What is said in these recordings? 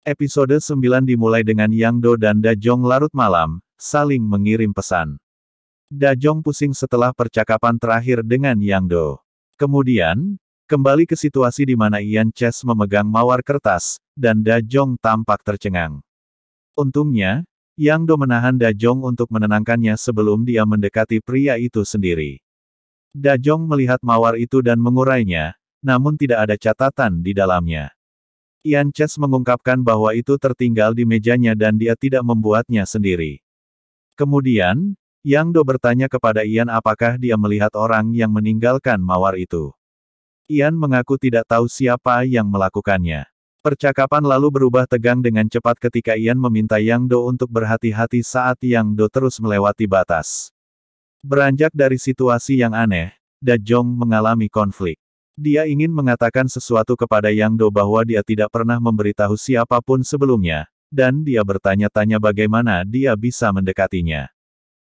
Episode 9 dimulai dengan Yang Do dan Da Jong larut malam, saling mengirim pesan. Da Jong pusing setelah percakapan terakhir dengan Yang Do. Kemudian, kembali ke situasi di mana Ian Chess memegang mawar kertas, dan Da Jong tampak tercengang. Untungnya, Yang Do menahan Da Jong untuk menenangkannya sebelum dia mendekati pria itu sendiri. Da Jong melihat mawar itu dan mengurainya, namun tidak ada catatan di dalamnya. Ian Chess mengungkapkan bahwa itu tertinggal di mejanya dan dia tidak membuatnya sendiri. Kemudian, Yang Do bertanya kepada Ian apakah dia melihat orang yang meninggalkan mawar itu. Ian mengaku tidak tahu siapa yang melakukannya. Percakapan lalu berubah tegang dengan cepat ketika Ian meminta Yang Do untuk berhati-hati saat Yang Do terus melewati batas. Beranjak dari situasi yang aneh, Da Jong mengalami konflik. Dia ingin mengatakan sesuatu kepada Yang Do bahwa dia tidak pernah memberitahu siapapun sebelumnya, dan dia bertanya-tanya bagaimana dia bisa mendekatinya.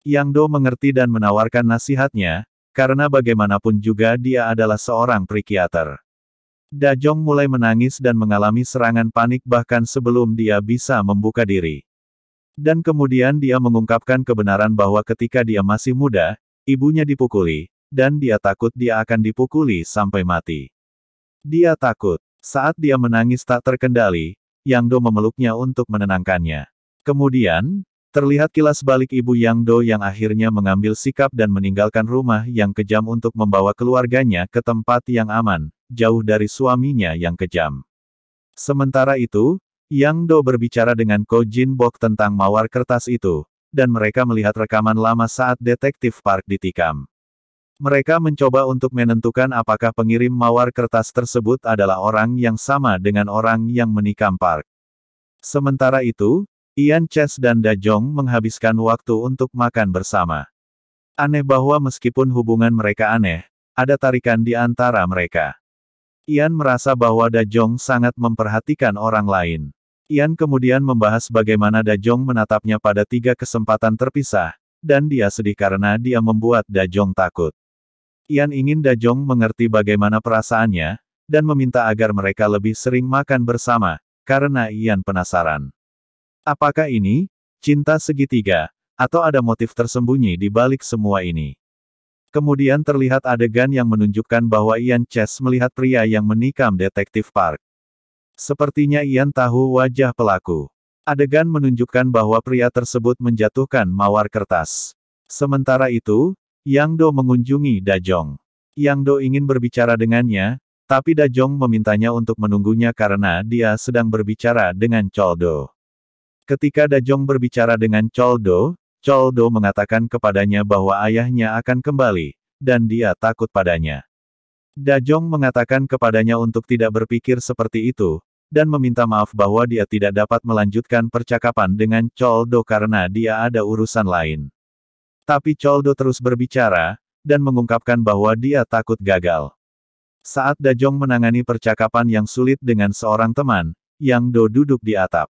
Yang Do mengerti dan menawarkan nasihatnya, karena bagaimanapun juga dia adalah seorang psikiater. Da Jong mulai menangis dan mengalami serangan panik bahkan sebelum dia bisa membuka diri. Dan kemudian dia mengungkapkan kebenaran bahwa ketika dia masih muda, ibunya dipukuli, dan dia takut dia akan dipukuli sampai mati. Dia takut. Saat dia menangis tak terkendali, Yang Do memeluknya untuk menenangkannya. Kemudian, terlihat kilas balik ibu Yang Do yang akhirnya mengambil sikap dan meninggalkan rumah yang kejam untuk membawa keluarganya ke tempat yang aman, jauh dari suaminya yang kejam. Sementara itu, Yang Do berbicara dengan Ko Jin Bok tentang mawar kertas itu, dan mereka melihat rekaman lama saat detektif Park ditikam. Mereka mencoba untuk menentukan apakah pengirim mawar kertas tersebut adalah orang yang sama dengan orang yang menikam Park. Sementara itu, Ian Chess dan Da Jong menghabiskan waktu untuk makan bersama. Aneh bahwa meskipun hubungan mereka aneh, ada tarikan di antara mereka. Ian merasa bahwa Da Jong sangat memperhatikan orang lain. Ian kemudian membahas bagaimana Da Jong menatapnya pada 3 kesempatan terpisah, dan dia sedih karena dia membuat Da Jong takut. Ian ingin Da Jong mengerti bagaimana perasaannya, dan meminta agar mereka lebih sering makan bersama, karena Ian penasaran. Apakah ini cinta segitiga, atau ada motif tersembunyi di balik semua ini? Kemudian terlihat adegan yang menunjukkan bahwa Ian Chess melihat pria yang menikam detektif Park. Sepertinya Ian tahu wajah pelaku. Adegan menunjukkan bahwa pria tersebut menjatuhkan mawar kertas. Sementara itu, Yang Do mengunjungi Da Jong. Yang Do ingin berbicara dengannya, tapi Da Jong memintanya untuk menunggunya karena dia sedang berbicara dengan Chol Do. Ketika Da Jong berbicara dengan Chol Do mengatakan kepadanya bahwa ayahnya akan kembali, dan dia takut padanya. Da Jong mengatakan kepadanya untuk tidak berpikir seperti itu, dan meminta maaf bahwa dia tidak dapat melanjutkan percakapan dengan Chol Do karena dia ada urusan lain. Tapi Chol Do terus berbicara, dan mengungkapkan bahwa dia takut gagal. Saat Da Jong menangani percakapan yang sulit dengan seorang teman, Yang Do duduk di atap.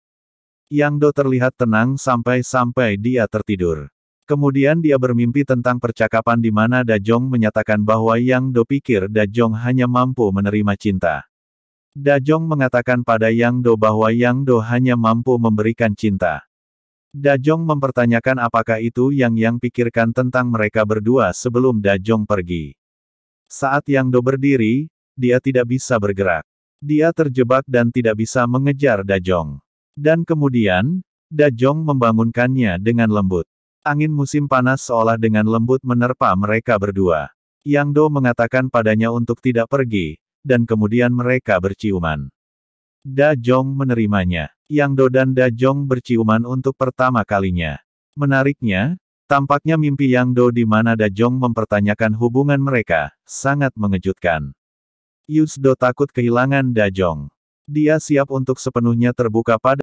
Yang Do terlihat tenang sampai dia tertidur. Kemudian dia bermimpi tentang percakapan di mana Da Jong menyatakan bahwa Yang Do pikir Da Jong hanya mampu menerima cinta. Da Jong mengatakan pada Yang Do bahwa Yang Do hanya mampu memberikan cinta. Da Jong mempertanyakan apakah itu yang pikirkan tentang mereka berdua sebelum Da Jong pergi. Saat Yang Do berdiri, dia tidak bisa bergerak. Dia terjebak dan tidak bisa mengejar Da Jong. Dan kemudian, Da Jong membangunkannya dengan lembut. Angin musim panas seolah dengan lembut menerpa mereka berdua. Yang Do mengatakan padanya untuk tidak pergi, dan kemudian mereka berciuman. Da Jong menerimanya. Yang Do dan Da Jong berciuman untuk pertama kalinya. Menariknya, tampaknya mimpi Yang Do di mana Da Jong mempertanyakan hubungan mereka, sangat mengejutkan. Yus Do takut kehilangan Da Jong. Dia siap untuk sepenuhnya terbuka pada